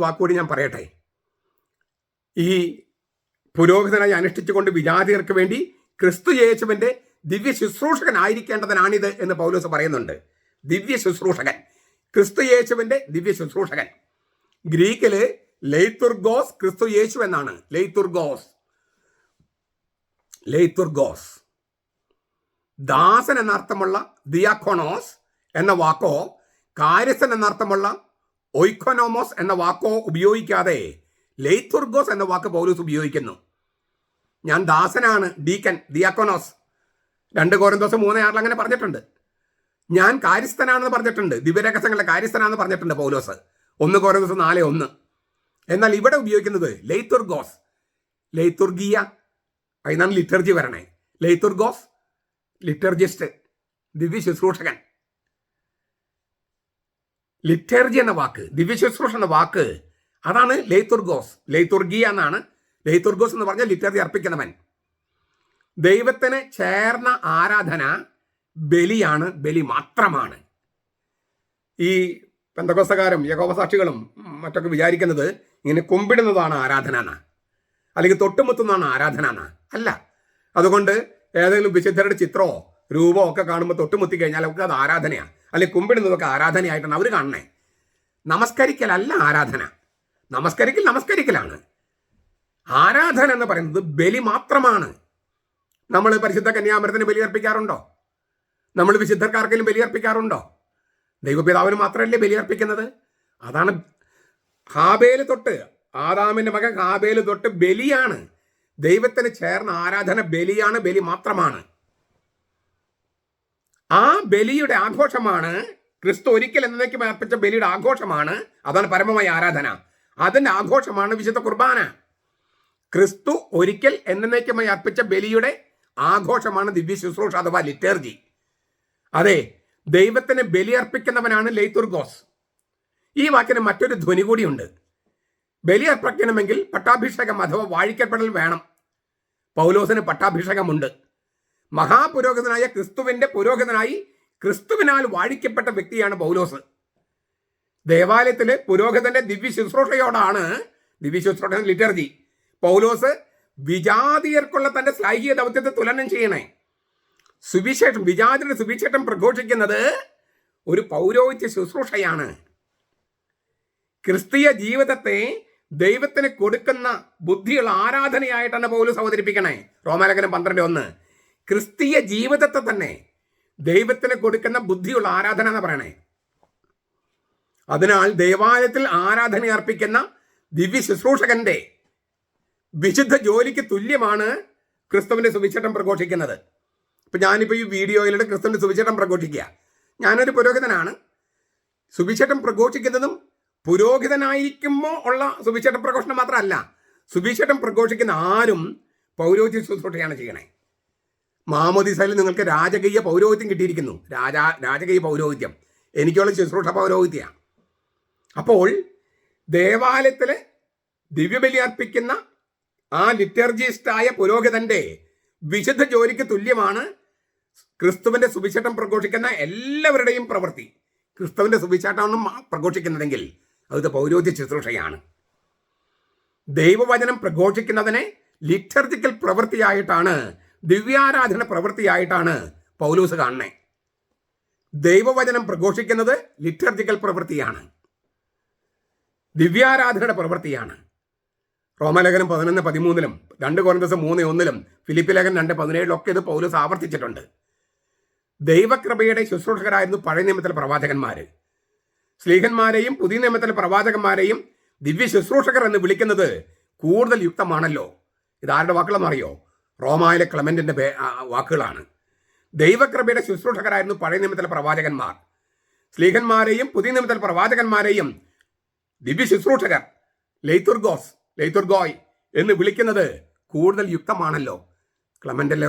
വാക്കുകൂടി ഞാൻ പറയട്ടെ. ഈ പുരോഹിതനായി അനുഷ്ഠിച്ചുകൊണ്ട് വിജാതിയർക്ക് വേണ്ടി ക്രിസ്തു യേശുവിൻ്റെ ദിവ്യ ശുശ്രൂഷകനായിരിക്കേണ്ടതിനാണിത് എന്ന് പൗലോസ് പറയുന്നുണ്ട്. ദിവ്യ ശുശ്രൂഷകൻ, ക്രിസ്തു യേശുവിൻ്റെ ദിവ്യ ശുശ്രൂഷകൻ. ഗ്രീക്കില് ലെയ്തുർഗോസ് ക്രിസ്തു യേശു എന്നാണ്. ലെയ്തുർഗോസ് ദാസൻ എന്നർത്ഥമുള്ള ദിയാക്കോണോസ് എന്ന വാക്കോ കാര്യസ്ഥൻ എന്നർത്ഥമുള്ള ഒയ്ക്കോനോമോസ് എന്ന വാക്കോ ഉപയോഗിക്കാതെ ലെയ്തുർഗോസ് എന്ന വാക്ക് പൗലോസ് ഉപയോഗിക്കുന്നു. ഞാൻ ദാസനാണ്, ഡീക്കൻ, ദിയാക്കോനോസ്. 2 കൊരിന്തോസ് 3:6 അങ്ങനെ പറഞ്ഞിട്ടുണ്ട്. ഞാൻ കാര്യസ്ഥനാണെന്ന് പറഞ്ഞിട്ടുണ്ട്, ദിവ്യരഹസ്യങ്ങളുടെ കാര്യസ്ഥനാണെന്ന് പറഞ്ഞിട്ടുണ്ട് പൗലോസ് 1 കൊരിന്തോസ് 4:1. എന്നാൽ ഇവിടെ ഉപയോഗിക്കുന്നത് ലെയ്തുർഗോസ്, ലെയ്തുർഗിയ, അതിനാണ് ലിറ്റർജി വരണേ. ലെയ്തുർഗോസ് ലിറ്റർജിസ്റ്റ്, ദിവ്യ ശുശ്രൂഷകൻ. ലിറ്റർജി എന്ന വാക്ക്, ദിവ്യ ശുശ്രൂഷ എന്ന വാക്ക്, അതാണ് ലെയ്തുർഗോസ്. ലെയ്തുർഗിയ എന്നാണ്. ലെയ്തുർഗോസ് എന്ന് പറഞ്ഞാൽ ലിറ്റർജി അർപ്പിക്കുന്നവൻ. ദൈവത്തിന് ചേർന്ന ആരാധന ബലിയാണ്, ബലി മാത്രമാണ്. ഈ പെന്തക്കോസ്തക്കാരും യഹോവ സാക്ഷികളും മറ്റൊക്കെ വിചാരിക്കുന്നത് ഇങ്ങനെ കുമ്പിടുന്നതാണ് ആരാധന എന്നാ, അല്ലെങ്കിൽ തൊട്ടുമുത്തുന്നതാണ് ആരാധന എന്നാ. അല്ല. അതുകൊണ്ട് ഏതെങ്കിലും വിശുദ്ധരുടെ ചിത്രമോ രൂപമോ ഒക്കെ കാണുമ്പോൾ തൊട്ടുമുത്തി കഴിഞ്ഞാൽ അവർക്ക് അത് ആരാധനയാണ്, അല്ലെങ്കിൽ കുമ്പിടുന്നതൊക്കെ ആരാധനയായിട്ടാണ് അവർ കാണണേ. നമസ്കരിക്കലല്ല ആരാധന. നമസ്കരിക്കലാണ്. ആരാധന എന്ന് പറയുന്നത് ബലി മാത്രമാണ്. നമ്മൾ പരിശുദ്ധ കന്യാമൃതത്തിന് ബലിയർപ്പിക്കാറുണ്ടോ? നമ്മൾ വിശുദ്ധർക്കാർക്കെങ്കിലും ബലിയർപ്പിക്കാറുണ്ടോ? ദൈവപിതാവിന് മാത്രമല്ലേ ബലിയർപ്പിക്കുന്നത്. അതാണ് ഹാബേല് തൊട്ട്, ആദാമിന്റെ മകൻ ഹാബേല് തൊട്ട് ബലിയാണ്. ദൈവത്തിന് ചേർന്ന ആരാധന ബലിയാണ്, ബലി മാത്രമാണ്. ആ ബലിയുടെ ആഘോഷമാണ് ക്രിസ്തു ഒരിക്കൽ എന്നേക്കും അർപ്പിച്ച ബലിയുടെ ആഘോഷമാണ്. അതാണ് പരമമായ ആരാധന. അതിന്റെ ആഘോഷമാണ് വിശുദ്ധ കുർബാന. ക്രിസ്തു ഒരിക്കൽ എന്നേക്കുമായി അർപ്പിച്ച ബലിയുടെ ആഘോഷമാണ് ദിവ്യ ശുശ്രൂഷ അഥവാ ലിറ്റർജി. അതെ, ദൈവത്തിന് ബലിയർപ്പിക്കുന്നവനാണ് ലെയ്തുർഗോസ്. ഈ വാക്കിന് മറ്റൊരു ധ്വനി കൂടിയുണ്ട്. ബലിയർപ്പിക്കണമെങ്കിൽ പട്ടാഭിഷേകം അഥവാ വാഴിക്കപ്പെടൽ വേണം. പൗലോസിന് പട്ടാഭിഷേകമുണ്ട്. മഹാപുരോഹിതനായ ക്രിസ്തുവിന്റെ പുരോഹിതനായി ക്രിസ്തുവിനാൽ വാഴിക്കപ്പെട്ട വ്യക്തിയാണ് പൗലോസ്. ദേവാലയത്തിലെ പുരോഹിതന്റെ ദിവ്യ ശുശ്രൂഷയോടാണ്, ദിവ്യ ശുശ്രൂഷ ലിറ്റർജി, പൗലോസ് വിജാതിയർക്കുള്ള തന്റെ ശ്ലൈഹിക ദൗത്യത്തെ തുലനം ചെയ്യണേ. സുവിശേഷം, വിജാതിയുടെ സുവിശേഷം പ്രഘോഷിക്കുന്നത് ഒരു പൗരോഹിത്യ ശുശ്രൂഷയാണ്. ക്രിസ്തീയ ജീവിതത്തെ ദൈവത്തിന് കൊടുക്കുന്ന ബുദ്ധിയുള്ള ആരാധനയായിട്ടാണ് പൗലോസ് അവതരിപ്പിക്കണേ. റോമാലേഖനം 12:1. ക്രിസ്തീയ ജീവിതത്തെ തന്നെ ദൈവത്തിന് കൊടുക്കുന്ന ബുദ്ധിയുള്ള ആരാധന എന്ന് പറയണേ. അതിനാൽ ദേവാലയത്തിൽ ആരാധന അർപ്പിക്കുന്ന ദിവ്യ ശുശ്രൂഷകന്റെ വിശുദ്ധ ജോലിക്ക് തുല്യമാണ് ക്രിസ്തുവിന്റെ സുവിശേഷം പ്രഘോഷിക്കുന്നത്. ഇപ്പം ഞാനിപ്പോൾ ഈ വീഡിയോയിലൂടെ ക്രിസ്തുവിൻ്റെ സുവിശേഷം പ്രഘോഷിക്കുക. ഞാനൊരു പുരോഹിതനാണ്. സുവിശേഷം പ്രഘോഷിക്കുന്നതും പുരോഹിതനായിരിക്കുമ്പോൾ ഉള്ള സുവിശേഷ പ്രഘോഷണം മാത്രമല്ല, സുവിശേഷം പ്രഘോഷിക്കുന്ന ആരും പൗരോഹിത്യ ശുശ്രൂഷയാണ് ചെയ്യണേ. മാമോദീസയിൽ നിങ്ങൾക്ക് രാജകീയ പൗരോഹിത്യം കിട്ടിയിരിക്കുന്നു. രാജകീയ പൗരോഹിത്യം. എനിക്കുള്ള ശുശ്രൂഷ പൗരോഹിത്യമാണ്. അപ്പോൾ ദേവാലയത്തിൽ ദിവ്യബലി അർപ്പിക്കുന്ന ആ ലിറ്റർജിസ്റ്റായ പുരോഹിതന്റെ വിശുദ്ധ ജോലിക്ക് തുല്യമാണ് ക്രിസ്തുവിന്റെ സുവിശേഷം പ്രഘോഷിക്കുന്ന എല്ലാവരുടെയും പ്രവൃത്തി. ക്രിസ്തുവിന്റെ സുവിശേഷമാണ് പ്രഘോഷിക്കുന്നതെങ്കിൽ അത് പൗരോഹിത്യ ശുശ്രൂഷയാണ്. ദൈവവചനം പ്രഘോഷിക്കുന്നതിനെ ലിറ്റർജിക്കൽ പ്രവൃത്തിയായിട്ടാണ്, ദിവ്യാരാധന പ്രവൃത്തിയായിട്ടാണ് പൗലോസ് കാണുന്നത്. ദൈവവചനം പ്രഘോഷിക്കുന്നത് ലിറ്റർജിക്കൽ പ്രവൃത്തിയാണ്, ദിവ്യാരാധനയുടെ പ്രവൃത്തിയാണ്. റോമാലേഖനം 11:13, 2 കൊരിന്ത്യർ 3:1, ഫിലിപ്പി ലേഖനം 2:17 ഇത് പൗലോസ് ആവർത്തിച്ചിട്ടുണ്ട്. ദൈവകൃപയുടെ ശുശ്രൂഷകരായിരുന്നു പഴയ നിയമത്തിലെ പ്രവാചകന്മാർ. സ്ലീഹന്മാരെയും പുതിയ നിയമത്തിലെ പ്രവാചകന്മാരെയും ദിവ്യ ശുശ്രൂഷകർ എന്ന് വിളിക്കുന്നത് കൂടുതൽ യുക്തമാണല്ലോ. ഇതാരുടെ വാക്കുകളെന്നറിയോ? റോമായിലെ ക്ലെമന്റിന്റെ വാക്കുകളാണ്. ദൈവകൃപയുടെ ശുശ്രൂഷകരായിരുന്നു പഴയ നിയമത്തിലെ പ്രവാചകന്മാർ. സ്ലീഹന്മാരെയും പുതിയ നിയമത്തിലെ പ്രവാചകന്മാരെയും ദിവ്യ ശുശ്രൂഷകർ, ലെയ്തുർഗോയ് എന്ന് വിളിക്കുന്നത് കൂടുതൽ യുക്തമാണല്ലോ. ക്ലെമന്റിലെ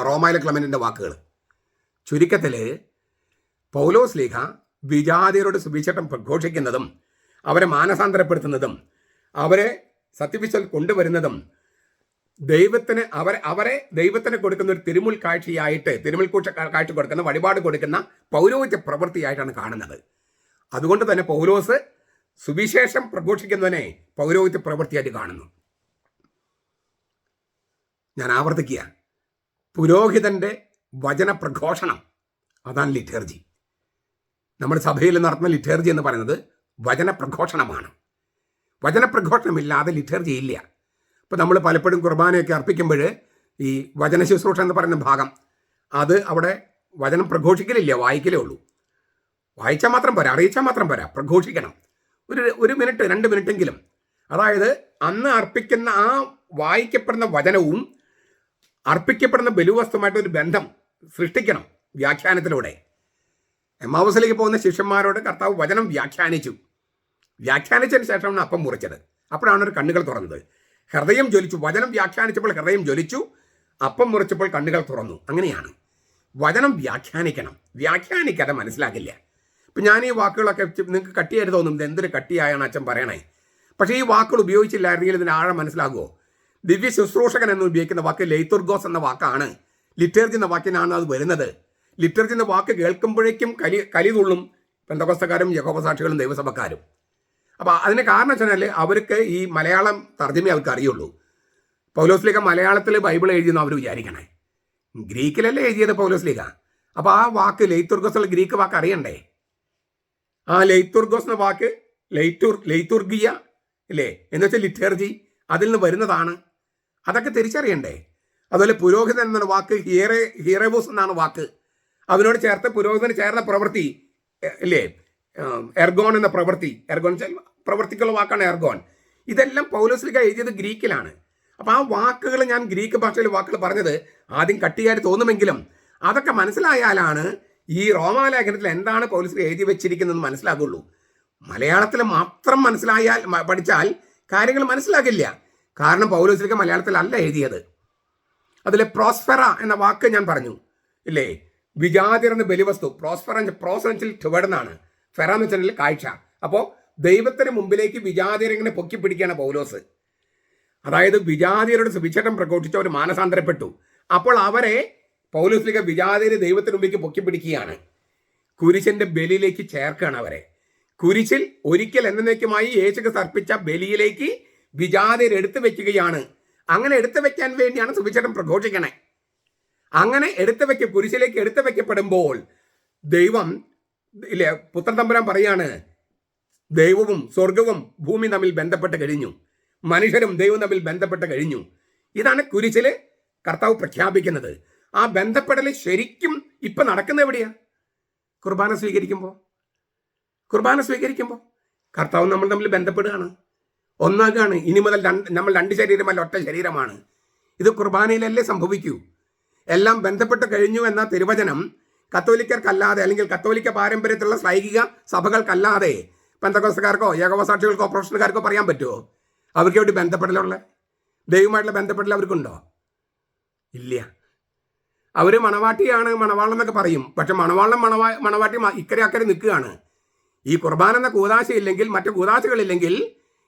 റോമായിലെ ക്ലെമന്റിന്റെ വാക്കുകൾ. ചുരുക്കത്തിൽ പൗലോസ് ലീഹ വിജാതിയരോട് സുവിശേഷം പ്രഘോഷിക്കുന്നതും അവരെ മാനസാന്തരപ്പെടുത്തുന്നതും അവരെ സത്യവിശ്വൽ കൊണ്ടുവരുന്നതും അവരെ ദൈവത്തിന് കൊടുക്കുന്ന ഒരു തിരുമുൽ കാഴ്ചയായിട്ട്, തിരുമുൽ കാഴ്ച കൊടുക്കുന്ന, വഴിപാട് കൊടുക്കുന്ന പൗരോഹിത്യ പ്രവൃത്തിയായിട്ടാണ് കാണുന്നത്. അതുകൊണ്ട് തന്നെ പൗലോസ് സുവിശേഷം പ്രഘോഷിക്കുന്നതിനെ പൗരോഹിത്യ പ്രവൃത്തിയായിട്ട് കാണുന്നു. ഞാൻ ആവർത്തിക്കുക, പുരോഹിതന്റെ വചന പ്രഘോഷണം അതാണ് ലിറ്റർജി. നമ്മുടെ സഭയിൽ നടത്തുന്ന ലിറ്റർജി എന്ന് പറയുന്നത് വചന പ്രഘോഷണമാണ്. വചന പ്രഘോഷണമില്ലാതെ ലിറ്റർജി ഇല്ല. ഇപ്പം നമ്മൾ പലപ്പോഴും കുർബാനയൊക്കെ അർപ്പിക്കുമ്പോൾ ഈ വചന ശുശ്രൂഷ എന്ന് പറയുന്ന ഭാഗം, അത് അവിടെ വചനം പ്രഘോഷിക്കലില്ല, വായിക്കലേ ഉള്ളൂ. വായിച്ചാൽ മാത്രം പോരാ, അറിയിച്ചാൽ മാത്രം പോരാ, പ്രഘോഷിക്കണം. ഒരു മിനിറ്റ് 2 മിനിറ്റെങ്കിലും. അതായത് അന്ന് അർപ്പിക്കുന്ന ആ വായിക്കപ്പെടുന്ന വചനവും അർപ്പിക്കപ്പെടുന്ന ബലിവസ്തുമായിട്ട് ഒരു ബന്ധം സൃഷ്ടിക്കണം വ്യാഖ്യാനത്തിലൂടെ. എമ്മാവുസിലേക്ക് പോകുന്ന ശിഷ്യന്മാരോട് കർത്താവ് വചനം വ്യാഖ്യാനിച്ചതിന് ശേഷമാണ് അപ്പം മുറിച്ചത്. അപ്പോഴാണ് ഒരു കണ്ണുകൾ തുറന്നത്. ഹൃദയം ജ്വലിച്ചു. വചനം വ്യാഖ്യാനിച്ചപ്പോൾ ഹൃദയം ജ്വലിച്ചു, അപ്പം മുറിച്ചപ്പോൾ കണ്ണുകൾ തുറന്നു. അങ്ങനെയാണ് വചനം വ്യാഖ്യാനിക്കണം. വ്യാഖ്യാനിക്കാതെ മനസ്സിലാക്കില്ല. ഇപ്പം ഞാൻ ഈ വാക്കുകളൊക്കെ നിങ്ങൾക്ക് കട്ടിയായിട്ട് തോന്നും, ഇത് എന്തൊരു കട്ടിയായാണ് അച്ഛൻ പറയണേ. പക്ഷേ ഈ വാക്കുകൾ ഉപയോഗിച്ചില്ലായിരുന്നെങ്കിൽ ഇതിന് ആഴം മനസ്സിലാകുമോ? ദിവ്യ ശുശ്രൂഷകൻ എന്ന് ഉപയോഗിക്കുന്ന വാക്ക് ലെയ്തുർഗോസ് എന്ന വാക്കാണ്. ലിറ്റർജി എന്ന വാക്കിനാണ് അത് വരുന്നത്. ലിറ്റർജി എന്ന വാക്ക് കേൾക്കുമ്പോഴേക്കും കലി തുള്ളും പെന്തക്കോസ്തക്കാരും യഹോവ സാക്ഷികളും ദൈവസഭക്കാരും. അപ്പോൾ അതിന് കാരണം വെച്ചാൽ അവർക്ക് ഈ മലയാളം തർജ്ജമയെ അവർക്ക് അറിയുള്ളൂ. പൗലോസ് ലീഗ മലയാളത്തിൽ ബൈബിൾ എഴുതിയെന്ന് അവർ വിചാരിക്കണേ. ഗ്രീക്കിലല്ലേ എഴുതിയത് പൗലോസ് ലീഗ. അപ്പോൾ ആ വാക്ക് ലെയ്തുർഗോസ് ഉള്ള ഗ്രീക്ക് വാക്ക് അറിയണ്ടേ? ആ ലെയ്തുർഗോസ് എന്ന വാക്ക് ലെയ്തുർഗിയ അല്ലേ എന്ന് വെച്ചാൽ ലിറ്റർജി, അതിൽ നിന്ന് വരുന്നതാണ്. അതൊക്കെ തിരിച്ചറിയണ്ടേ? അതുപോലെ പുരോഹിതൻ എന്ന വാക്ക് ഹീറേവോസ് എന്നാണ് വാക്ക്. അതിനോട് ചേർത്ത് പുരോഹിതന് ചേർന്ന പ്രവൃത്തി അല്ലേ, എർഗോൺ എന്ന പ്രവൃത്തിക്കുള്ള വാക്കാണ് എർഗോൺ. ഇതെല്ലാം പൗലോസ് ലീഗ എഴുതിയത് ഗ്രീക്കിലാണ്. അപ്പം ആ വാക്കുകൾ ഞാൻ ഗ്രീക്ക് ഭാഷയിലെ വാക്കുകൾ പറഞ്ഞത് ആദ്യം കട്ടിയായിട്ട് തോന്നുമെങ്കിലും അതൊക്കെ മനസ്സിലായാലാണ് ഈ റോമാലേഖനത്തിൽ എന്താണ് പൗലോസ് എഴുതി വെച്ചിരിക്കുന്നത് മനസ്സിലാകുള്ളൂ. മലയാളത്തിൽ മാത്രം പഠിച്ചാൽ കാര്യങ്ങൾ മനസ്സിലാകില്ല. കാരണം പൗലോസ് ലീഗ മലയാളത്തിലല്ല എഴുതിയത്. അതിലെ പ്രോസ്ഫെറ എന്ന വാക്ക് ഞാൻ പറഞ്ഞു ഇല്ലേ, വിജാതിർ എന്ന ബലിവസ്തു. പ്രോസെൻസിൽ ചുവടുന്നാണ്, ഫെറ എന്ന് വെച്ചാൽ കാഴ്ച. അപ്പോൾ ദൈവത്തിന് മുമ്പിലേക്ക് വിജാതിയരിങ്ങനെ പൊക്കി പിടിക്കുകയാണ് പൗലോസ്. അതായത് വിജാതിയരുടെ സുവിശേഷം പ്രഘോഷിച്ച് അവർ മാനസാന്തരപ്പെട്ടു. അപ്പോൾ അവരെ പൗലോസ് ലീഗ വിജാതിയരെ ദൈവത്തിന് മുമ്പിലേക്ക് പൊക്കി പിടിക്കുകയാണ്. കുരിശിന്റെ ബലിയിലേക്ക് ചേർക്കുകയാണ് അവരെ. കുരിശിൽ ഒരിക്കൽ എന്നേക്കുമായി യേശുക്രിസ്തു അർപ്പിച്ച ബലിയിലേക്ക് വിജാതിയർ എടുത്തു വെക്കുകയാണ്. അങ്ങനെ എടുത്തു വെക്കാൻ വേണ്ടിയാണ് സുവിശേഷം പ്രഘോഷിക്കണേ. അങ്ങനെ കുരിശിലേക്ക് എടുത്തു വെക്കപ്പെടുമ്പോൾ ദൈവം ഇല്ലേ, പുത്രൻ തമ്പുരാൻ പറയാണ്, ദൈവവും സ്വർഗവും ഭൂമി തമ്മിൽ ബന്ധപ്പെട്ട് കഴിഞ്ഞു, മനുഷ്യരും ദൈവം തമ്മിൽ ബന്ധപ്പെട്ട് കഴിഞ്ഞു. ഇതാണ് കുരിശിൽ കർത്താവ് പ്രഖ്യാപിക്കുന്നത്. ആ ബന്ധപ്പെടൽ ശരിക്കും ഇപ്പൊ നടക്കുന്ന എവിടെയാ? കുർബാന സ്വീകരിക്കുമ്പോൾ കർത്താവ് നമ്മൾ തമ്മിൽ ബന്ധപ്പെടുകയാണ്, ഒന്നാകാണ്. ഇനി മുതൽ നമ്മൾ 2 ശരീരമല്ല, ഒറ്റ ശരീരമാണ്. ഇത് കുർബാനയിലല്ലേ സംഭവിക്കൂ. എല്ലാം ബന്ധപ്പെട്ട് കഴിഞ്ഞു എന്ന തിരുവചനം കത്തോലിക്കർക്കല്ലാതെ അല്ലെങ്കിൽ കത്തോലിക്ക പാരമ്പര്യത്തിലുള്ള ശ്ലൈഹിക സഭകൾക്കല്ലാതെ പെന്തക്കോസ്തക്കാർക്കോ യഹോവ സാക്ഷികൾക്കോ പ്രൊഫഷണൽക്കാർക്കോ പറയാൻ പറ്റുമോ? അവർക്ക് വേണ്ടി ബന്ധപ്പെടലുള്ള ദൈവമായിട്ടുള്ള ബന്ധപ്പെടൽ അവർക്കുണ്ടോ? ഇല്ല. അവർ മണവാട്ടിയാണ്, മണവാളം എന്നൊക്കെ പറയും. പക്ഷെ മണവാട്ടി ഇക്കരെ അക്കരെ നിൽക്കുകയാണ്. ഈ കുർബാന എന്ന കൂതാശയില്ലെങ്കിൽ, മറ്റു കൂതാശകളില്ലെങ്കിൽ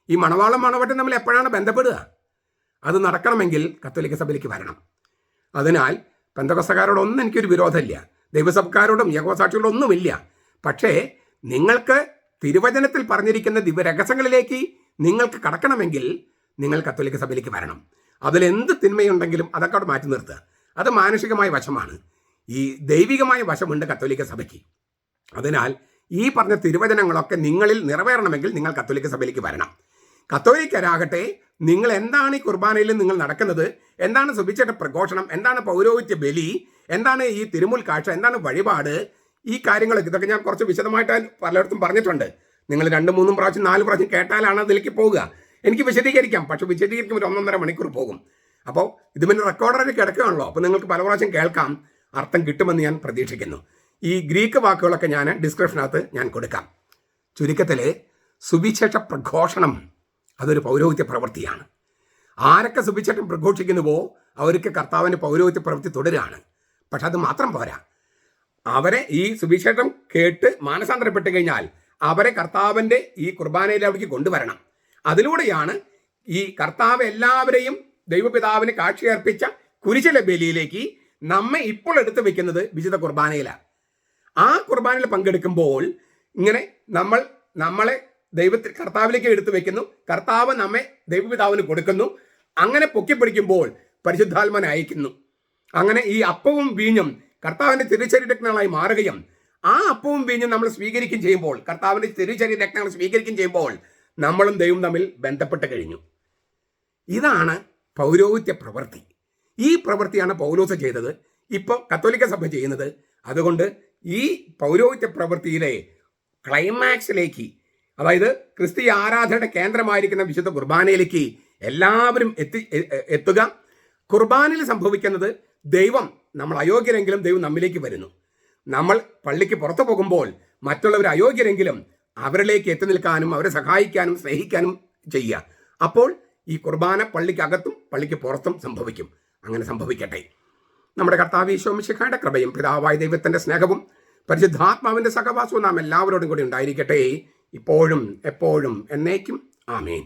ഈ മണവാട്ടി തമ്മിൽ എപ്പോഴാണ് ബന്ധപ്പെടുക? അത് നടക്കണമെങ്കിൽ കത്തോലിക്ക സഭയിലേക്ക് വരണം. അതിനാൽ പെന്തക്കോസ്തക്കാരോടൊന്നും എനിക്കൊരു വിരോധമില്ല, ദൈവസഭക്കാരോടും യഹോവ സാക്ഷികളോടും ഒന്നുമില്ല. പക്ഷേ നിങ്ങൾക്ക് തിരുവചനത്തിൽ പറഞ്ഞിരിക്കുന്ന ദിവ്യരഹസ്യങ്ങളിലേക്ക് നിങ്ങൾക്ക് കടക്കണമെങ്കിൽ നിങ്ങൾ കത്തോലിക്ക സഭയിലേക്ക് വരണം. അതിലെന്ത് തിന്മയുണ്ടെങ്കിലും അതൊക്കെ അവിടെ മാറ്റി നിർത്തുക. അത് മാനുഷികമായ വശമാണ്. ഈ ദൈവികമായ വശമുണ്ട് കത്തോലിക്ക സഭയ്ക്ക്. അതിനാൽ ഈ പറഞ്ഞ തിരുവചനങ്ങളൊക്കെ നിങ്ങളിൽ നിറവേറണമെങ്കിൽ നിങ്ങൾ കത്തോലിക്ക സഭയിലേക്ക് വരണം. കത്തോലിക്കരാകട്ടെ, നിങ്ങൾ എന്താണ് ഈ കുർബാനയിൽ നിങ്ങൾ നടക്കുന്നത്, എന്താണ് സുവിശേഷ പ്രഘോഷണം, എന്താണ് പൗരോഹിത്യ ബലി, എന്താണ് ഈ തിരുമുൽ കാഴ്ച, എന്താണ് വഴിപാട്, ഈ കാര്യങ്ങളൊക്കെ ഇതൊക്കെ ഞാൻ കുറച്ച് വിശദമായിട്ട് പലയിടത്തും പറഞ്ഞിട്ടുണ്ട്. നിങ്ങൾ 2, 3 പ്രാവശ്യം 4 പ്രാവശ്യം കേട്ടാലാണ് അതിലേക്ക് പോവുക. എനിക്ക് വിശദീകരിക്കാം, പക്ഷെ വിശദീകരിക്കുമ്പോൾ 1.5 മണിക്കൂർ പോകും. അപ്പോൾ ഇത് പിന്നെ റെക്കോർഡറിൽ കിടക്കുകയാണല്ലോ. അപ്പോൾ നിങ്ങൾക്ക് പല പ്രാവശ്യം കേൾക്കാം, അർത്ഥം കിട്ടുമെന്ന് ഞാൻ പ്രതീക്ഷിക്കുന്നു. ഈ ഗ്രീക്ക് വാക്കുകളൊക്കെ ഞാൻ ഡിസ്ക്രിപ്ഷനകത്ത് ഞാൻ കൊടുക്കാം. ചുരുക്കത്തിൽ സുവിശേഷ പ്രഘോഷണം അതൊരു പൗരോഹിത്യ പ്രവൃത്തിയാണ്. ആരൊക്കെ സുവിശേഷം പ്രഘോഷിക്കുന്നുവോ അവർക്ക് കർത്താവിൻ്റെ പൗരോഹിത്യ പ്രവൃത്തി തുടരുകയാണ്. പക്ഷെ അത് മാത്രം പോരാ, അവരെ ഈ സുവിശേഷം കേട്ട് മാനസാന്തരപ്പെട്ട് കഴിഞ്ഞാൽ അവരെ കർത്താവിൻ്റെ ഈ കുർബാനയിലേക്ക് കൊണ്ടുവരണം. അതിലൂടെയാണ് ഈ കർത്താവ് എല്ലാവരെയും ദൈവപിതാവിന് കാഴ്ചയർപ്പിച്ച കുരിശിലെ ബലിയിലേക്ക് നമ്മെ ഇപ്പോൾ എടുത്തു വെക്കുന്നത് വിശുദ്ധ കുർബാനയിലാണ്. ആ കുർബാനയിൽ പങ്കെടുക്കുമ്പോൾ ഇങ്ങനെ നമ്മളെ കർത്താവിലേക്ക് എടുത്തു വെക്കുന്നു, കർത്താവ് നമ്മെ ദൈവപിതാവിന് കൊടുക്കുന്നു. അങ്ങനെ പൊക്കിപ്പിടിക്കുമ്പോൾ പരിശുദ്ധാത്മാവിനെ അയക്കുന്നു. അങ്ങനെ ഈ അപ്പവും വീഞ്ഞും കർത്താവിൻ്റെ തിരുശരീരരക്തങ്ങളായി മാറുകയും ആ അപ്പവും വീഞ്ഞും നമ്മൾ സ്വീകരിക്കുകയും ചെയ്യുമ്പോൾ, കർത്താവിൻ്റെ തിരുശരീരരക്തങ്ങൾ സ്വീകരിക്കുകയും ചെയ്യുമ്പോൾ നമ്മളും ദൈവം തമ്മിൽ ബന്ധപ്പെട്ട് കഴിഞ്ഞു. ഇതാണ് പൗരോഹിത്യ പ്രവൃത്തി. ഈ പ്രവൃത്തിയാണ് പൗലോസ് ചെയ്തത്, ഇപ്പോൾ കത്തോലിക്ക സഭ ചെയ്യുന്നത്. അതുകൊണ്ട് ഈ പൗരോഹിത്യ പ്രവൃത്തിയിലെ ക്ലൈമാക്സിലേക്ക്, അതായത് ക്രിസ്തീയ ആരാധനയുടെ കേന്ദ്രമായിരിക്കുന്ന വിശുദ്ധ കുർബാനയിലേക്ക് എല്ലാവരും എത്തുക. കുർബാനയിൽ സംഭവിക്കുന്നത് ദൈവം, നമ്മൾ അയോഗ്യരെങ്കിലും ദൈവം നമ്മിലേക്ക് വരുന്നു. നമ്മൾ പള്ളിക്ക് പുറത്തു പോകുമ്പോൾ മറ്റുള്ളവർ അയോഗ്യരെങ്കിലും അവരിലേക്ക് എത്തി നിൽക്കാനും അവരെ സഹായിക്കാനും സ്നേഹിക്കാനും ചെയ്യുക. അപ്പോൾ ഈ കുർബാന പള്ളിക്കകത്തും പള്ളിക്ക് പുറത്തും സംഭവിക്കും. അങ്ങനെ സംഭവിക്കട്ടെ. നമ്മുടെ കർത്താവ് ഈശോ മിശിഹായുടെ കൃപയും പിതാവായ ദൈവത്തിൻ്റെ സ്നേഹവും പരിശുദ്ധാത്മാവിൻ്റെ സഹവാസവും നാം എല്ലാവരോടും കൂടി ഉണ്ടായിരിക്കട്ടെ, ഇപ്പോഴും എപ്പോഴും എന്നേക്കും. ആമേൻ.